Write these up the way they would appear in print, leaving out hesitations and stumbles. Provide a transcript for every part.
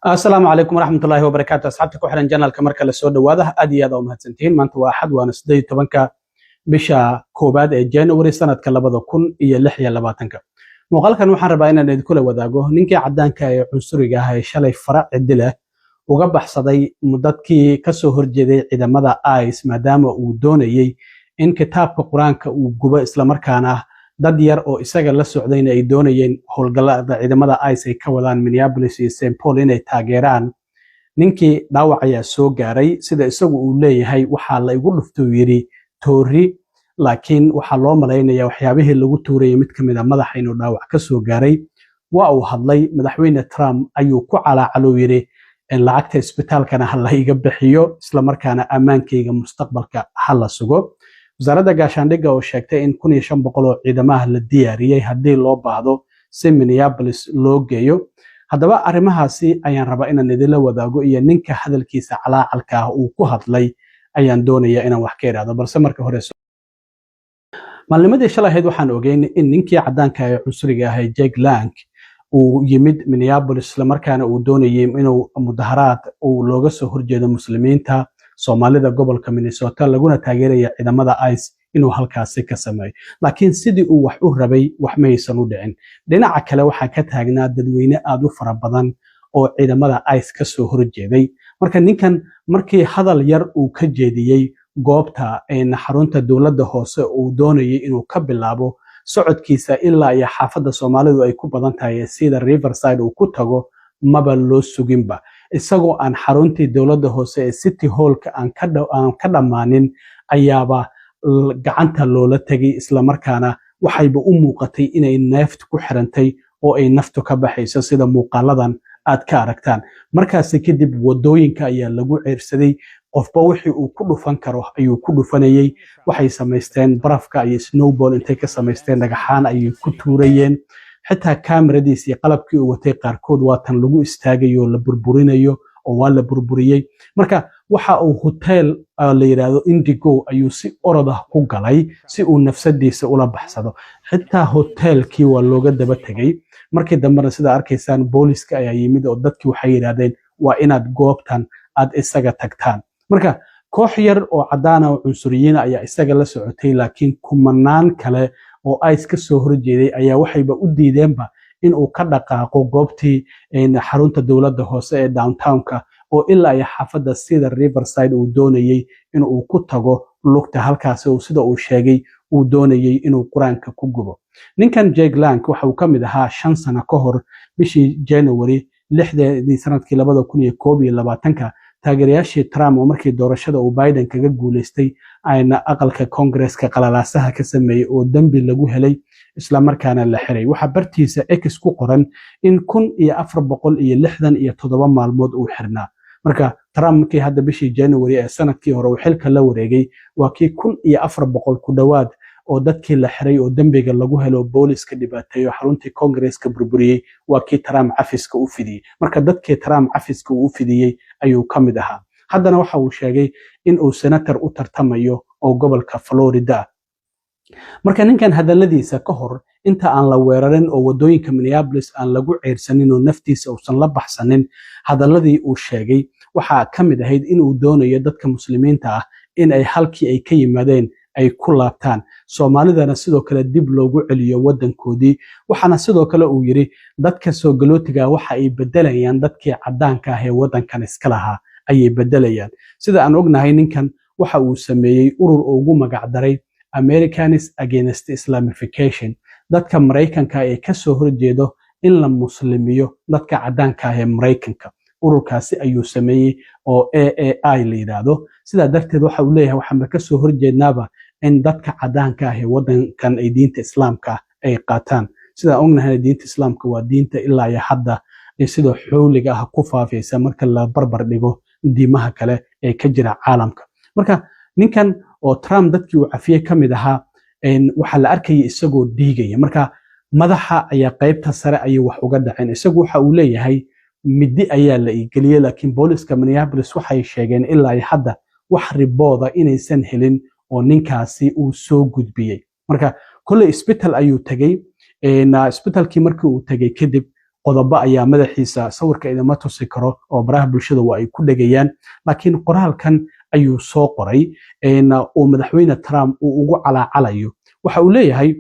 السلام عليكم ورحمة الله وبركاته. أصحابتك وحنا جنال كمركز السود واضح أدي هذا ومهتنتين ما أنت واحد وأنا سدي تبنك بشا كوباد جانوري سنة كلبض كن يلحيا لباتنك مقال كان وحنا ربعنا ندخل وذاقه نينك عدان كاي عنصري جاه شلي فرع عدله وقبح صدي مدتكي كسهر جدي إذا ماذا آيس ما دام ودوني إن كتاب القرآن وجبا إسلام كانه dad yar oo isaga la socdayna ay doonayeen howlgallada ciidamada ICE ay ka wadaan Minneapolis iyo St. Paul inay taageeraan ninkii dhaawac ayaa soo gaaray sida isagu uu leeyahay waxa la igu dhuftay yiri toori laakiin waxa loo maleeynaya waxyaabihii lagu tuuray mid kamid ah madaxa inuu dhaawac ka soo gaaray waa uu hadlay madaxweyne Trump ayuu ku calaacalo yiri in lacagta isbitaalkana hal la iga bixiyo isla markaana amaankayga mustaqbalka hal la sugo wasaaradda gaashaandhigga oo sheegtay in 1500 oo ciidamada la diyaariyay hadii loo baahdo si Minneapolis loo geeyo haddaba arrimahaasi ayaan rabaa inaan idin la wadaago iyo ninka hadalkiisa calaacalka ah uu ku hadlay ayaan doonayaa inaan wax ka iraado balse marka hore maalnimadii shalay waxaan ogeynay in ninkii cadaanka ah ee cunsuriga ah Jake Lang uu yimid Minneapolis isla markaana uu doonayay inuu mudaharaad uu looga soo horjeedo muslimiinta Soomaalida gobolka Minnesota laguna taageeraya ciidamada ICE inuu halkaasi ka sameeyo laakiin sidii uu wax u rabay wax ma aysan u dhicin dhinaca kale waxa ka taagnaa dadweyne aad u fara badan oo ciidamada ICE ka soo horjeeday marka ninkan markii hadal yar uu ka jeediyay goobta xarunta dawladda hoose uu doonayay inuu ka bilaabo socodkiisa ilaa iyo xaafadda Soomaalidu ay ku badan tahay sida Riverside uu ku tago maba loo suginba isagoo aan xaruntii dawladda hoose ee City Hall-ka aan ka dhamaanin ayaaba gacanta loola tagay isla markaana waxayba u muuqatay inay neeftu ku xirantay oo ay naftu ka baxayso sida muuqaaladan aad ka aragtaan markaas kadib wadooyinka ayaa lagu ceersaday qofba wixii uu ku dhufan karo ayuu ku dhufanayay waxay sameysteen barafka iyo snowball intay ka sameysteen dhagaxaan ayay ku tuurayeen xitaa kaamiradiisa iyo qalabkii uu watay qaarkood waa tan lagu istaagayo la burburinayo oo waa la burburiyay marka waxa uu hotel la yiraahdo Indigo ayuu si orod ah ku galay si uu nafsadiisa ula baxsado xitaa hotelkii waa looga daba tagay markii dambena sida arkaysaan booliska ayaa yimid oo dadkii waxay yiraahdeen waa inaad goobtan aad isaga tagtaan marka koox yar oo cadaan ah oo cunsuriyiin ayaa isaga la socotay laakiin kumanaan kale oo ICE ka soo horjeeday ayaa waxayba u diideenba in uu ka dhaqaaqo goobtii xarunta dawladda hoose ee downtown-ka oo ilaa ay xaafadda sida Riverside uu doonayay in uu ku tago lugta halkaas oo sida uu sheegay uu doonayay inuu quraanka ku gubo ninkan Jake Lang waxa uu kamid ahaa 5 sano ka hor bishii January 6 sanadkii 2021 taageerayaashii Trump oo markii doorashada uu Biden kaga guuleystay ayna aqalka Congress-ka qalalaasaha ka sameeyay oo dambi lagu helay isla markaana la xiray waxa bartiisa X ku qoran in 1467 maalmood uu xirnaa marka Trump markii hadda bishii January ee sanadkii hore uu xilka la wareegay waa kii 1400 ku dhawaad oo dadkii la xiray oo dambiga lagu helo booliska dhibaateeyo xaruntii Congress-ka burburiyay waa kii Trump cafiska u fidiyay marka dadkii Trump cafiska u fidiyay ayuu kamid ahaa haddana waxa uu sheegay in uu senator u tartamayo oo gobolka Florida marka ninkan hadaladiisa ka hor inta aan la weerarin oo wadooyinka Minneapolis aan lagu ceersanin oo naftiisa uusan la baxsanin hadaladii uu sheegay waxa kamid ahayd in uu doonayo dadka muslimiinta ah in ay halkii ay ka yimaadeen ay ku laabtaan Soomaalidana sidoo kale dib loogu celiyo wadankoodii waxana sidoo kale uu yiri dadka soo galootiga waxa ay bedelayaan dadkii cadaanka ah ee wadankan iska lahaa ayay bedelayaan sida aan ognahay ninkan waxa uu sameeyay urur ugu magac daray Americans Against Islamification dadka Mareykanka ee ka soo horjeedo in la muslimiyo dadka cadaanka ah ee Mareykanka ururkaasi ayuu sameeyay oo AAI la yiraahdo sida darteed waxa uu leeyahay waxaan ka soo horjeednaaba in dadka cadaanka ah ee wadankan ay diinta islaamka ay qaataan sida ognahay diinta islaamka waa diinta ilaa iyo hadda sida xooliga ah ku faafaysa marka la barbar dhigo diimaha kale ee ka jira caalamka marka ninkan oo Trump dadkii uu cafiyay kamid ahaa waxa la arkayay isagoo diigaya marka madaxa ayaa qaybta sare ayuu wax uga dhaceen isagu waxa uu leeyahay midi ayaa la igeliyay laakiin booliska Minneapolis waxay sheegeen ilaa ay hadda wax ribooda inaysan helin oo ninkaasi uu soo gudbiyay marka kulli isbitaal ayuu tagay isbitaalkii markii uu tagay kadib qodobo ayaa madaxiisa sawirka idama tusi karo oo baraha bulshada waa ay ku dhegayaan laakiin qoraalkan ayuu soo qoray oo madaxweyne Trump uu ugu calaacalayo waxa uu leeyahay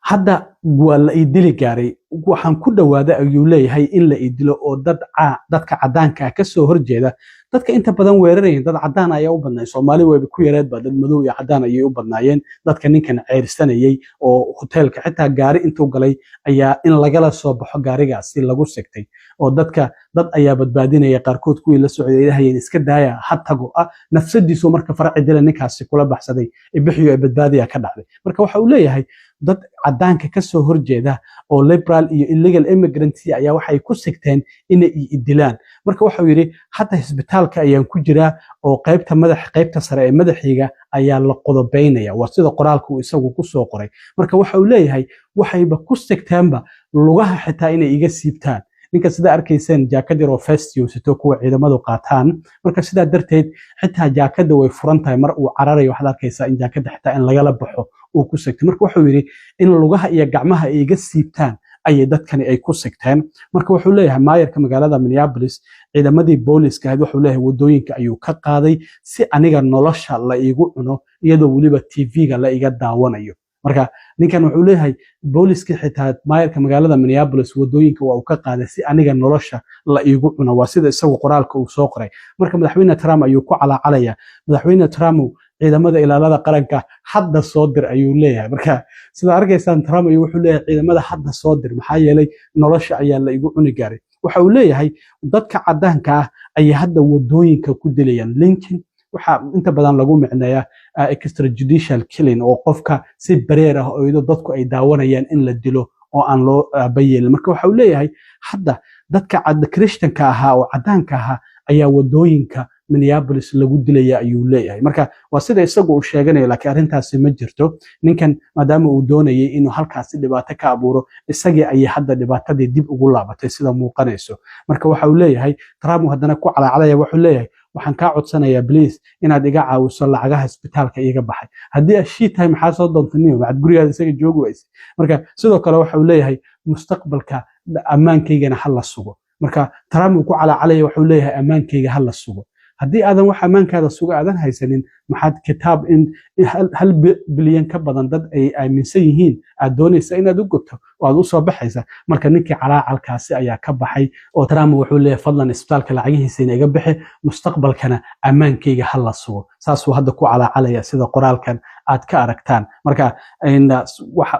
hadda waa la idili gaaray waxaan ku dhawaada ayuu leeyahay in la idilo oo dadka cadaanka ka soo horjeeda dadka inta badan weerarayeen dad cadaan ayaa u badnaa Soomaali way ku yareed ba dad madow iyo cadaan ayay u badnaayeen dadka ninkan ceyrsanayay oo hoteelka xitaa gaari intuu galay ayaa in lagala soo baxo gaarigaasi lagu sigtay oo dad ayaa badbaadinaya qaarkood kuwii la socday ilaahay iska daaya hatago nafsadiisu marka farci dila ninkaasi kula baxsaday bixiyo badbaadiya ka dhacday marka waxa uu leeyahay dad cadaanka ka soo horjeeda oo liberal iyo illegal immigrants ayaa waxay ku sigteen inay idilaan marka waxa uu yiri hadda isbitaalka ayaan ku jiraa oo qaybta sare ee madaxiga ayaa la qodobeynaya waa sida qoraalka uu isagu ku soo qoray marka waxa uu leeyahay waxayba ku sigteenba lugaha xitaa inay iga siibtaan ninka sida arkayseen jaakad yar oo festiyo sito kuwa ciidamadu qaataan marka sida darteed xitaa jaakada way furan tahay mar uu cararayo waxaad arkaysaa in jaakada xitaa in lagala baxo uu ku sigtay marka wuxuu yiri in lugaha iyo gacmaha ay iga siibtaan ayay dadkani ay ku sigteen marka wuxuu leeyahay maayarka magaalada Minneapolis ciidamadii booliska ahayd wuxuu leeyahay wadooyinka ayuu ka qaaday si aniga nolosha la iigu cuno iyadoo waliba TV-ga la iga daawanayo marka ninkan wuxuu leeyahay booliska xitaa maayarka magaalada Minneapolis wadooyinka waa uu ka qaaday si aniga nolosha la iigu cuno waa sida isagu qoraalka uu soo qoray marka madaxweyne Trump ayuu ku calaacalaya madaxweyne Trump ciidamada ilaalada qaranka hadda soo dir ayuu leeyahay marka sida arkaysaan Trump ayuu wuxuu leeyahay ciidamada hadda soo dir maxaa yeelay nolosha ayaa la iigu cuni gaaray waxa uu leeyahay dadka cadaanka ay hadda wadooyinka ku dilayaan Lincoln waxa inta badan lagu micnayaa extrajudicial killing oo qofka si bareer ah oo dadku ay daawanayaan in la dilo oo aan loo bayeen marka waxa uu leeyahay hadda dadka Christianka ah oo cadaanka ah ayaa wadooyinka Minneapolis lagu dilaya ayuu leeyahay marka waa sida isagu uu sheeganayo laakiin arintaasi ma jirto ninkan maadaama uu doonayay inuu halkaas dhibaato ka abuuro isagii ay hadda dhibaatadii dib ugu laabatay sida muuqanayso marka waxa uu leeyahay Trump haddana ku calaacalaya wuxuu leeyahay waxaan ka codsanayaa please inaad iga caawiso lacagaha isbitaalka iga baxay haddii ashii tahay maxaa soo doontaniyo macad gurigaada isaga joogi wayse marka sidoo kale waxa uu leeyahay mustaqbalka ammaankaygana hal la sugo marka Trump ku calaacalaya wuxuu leeyahay ammaankayga hal la sugo haddii aadan wax ammaankaada suga aadan haysanin maxaad kitaab in 1 bilyan ka badan dad ay aaminsan yihiin aad doonaysa inaad u gubto oo aad u soo baxaysa marka ninkii calaacalkaasi ayaa ka baxay oo Trump wuxuu leeyahay fadlan isbitaalka lacagihiisa iga bixi mustaqbalkana ammaankayga hal la sugo saasuu hadda ku calaacalaya sida qoraalkan aad ka aragtaan marka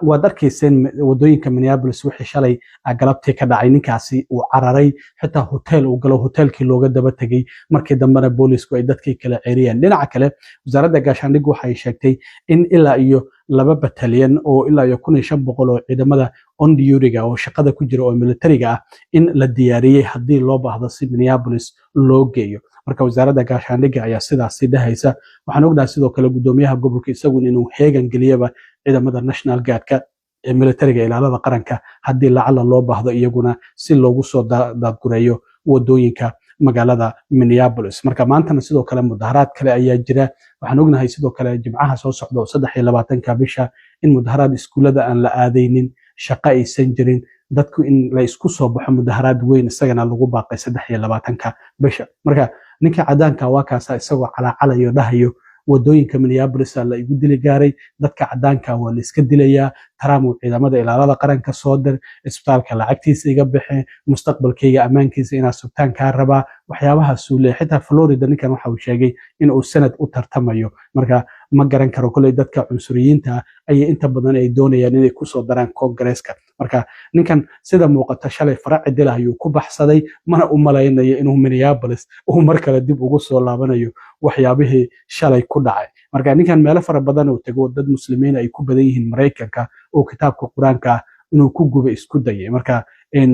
waad arkayseen wadooyinka Minneapolis wixii shalay galabtii ka dhacay ninkaasi uu cararay xitaa hotel uu galo hotelkii looga daba tagay markii dambana boolisku ay dadkii kala ceeriyeen dhinaca kale wasaaradda gaashaandhigga waxay sheegtay in ilaa iyo 2 batalyan oo ilaa iyo 1500 oo ciidamada on duty-ga oo shaqada ku jira oo militariga ah in la diyaariyay haddii loo baahdo si Minneapolis loo geeyo marka wasaaradda gaashaandhigga ayaa sidaas dhahaysa waxaan ognahay sidoo kale gudoomiyaha gobolka isagu inuu heegan galiyaba ciidamada National Guard-ka ee militariga ilaalada qaranka haddii lacala loo baahdo iyaguna si loogu soo daadgureeyo wadooyinka magaalada Minneapolis marka maantana sidoo kale mudaharaad kale ayaa jira waxaan ognahay sidoo kale jimcaha soo socdo 23 bisha in mudaharaad iskuulada aan la aadeynin shaqo aysan jirin dadku in la isku soo baxo mudaharaad weyn isagana lagu baaqay 23 bisha marka ninka cadaanka waa kaasa isagoo calaacalayo dhahayo wadooyinka Minneapolis la igu dili gaaray dadka cadaanka waa la iska dilayaa Trump ciidamada ilaalada qaranka soo dir isbitaalka lacagtiisa iga bixi mustaqbalkayga ammaankiisa inaa sugtaan ka rabaa waxyaabaha suulay xitaa Florida ninkan waxa uu sheegay in uu sanad u tartamayo marka ma garan karo kulay dadka cunsuriyiinta ay inta badan ay doonayaan inay ku soo daraan Congress-ka marka ninkan sida muuqata shalay farci dil ayuu ku baxsaday mana u malaynayo inuu Minneapolis uu mar kale dib ugu soo laabanayo waxyaabihii shalay ku dhacay marka ninkan meelo fara badan uu tago dad muslimiin ay ku badan yihiin Mareykanka oo kitaabka Quraanka inuu ku gubay isku dayay marka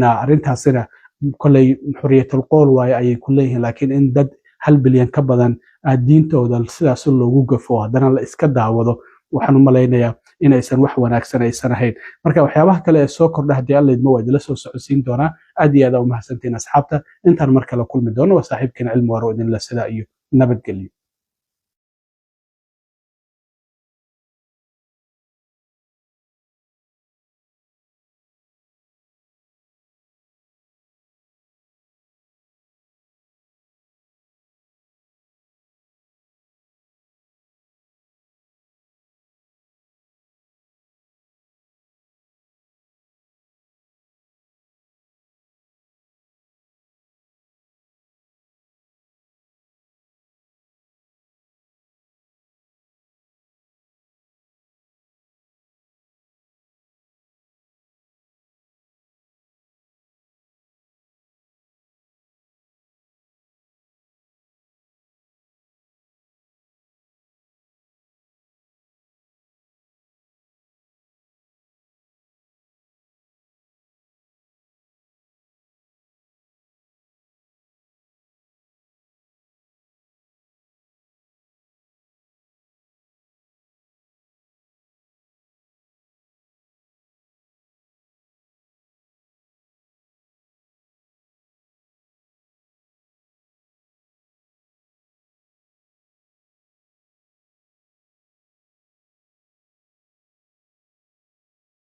arintaasina kulay xuriyatul qowl way ay ku leeyihiin laakiin in dad 1 bilyan ka badan diintooda sidaas loogu gafo haddana la iska daawado waxaan u malaynayaa in aysan wax wanaagsan aysan ahayn marka waxyaabaha kale ee soo kordha hadii alla idmo wada la soo socodsiin doona aad iyo aad u mahadsantiin asxaabta intaan mar kale kulmi doono waa saaxiibkeen cilmi waro idin la sida iyo nabadgelyo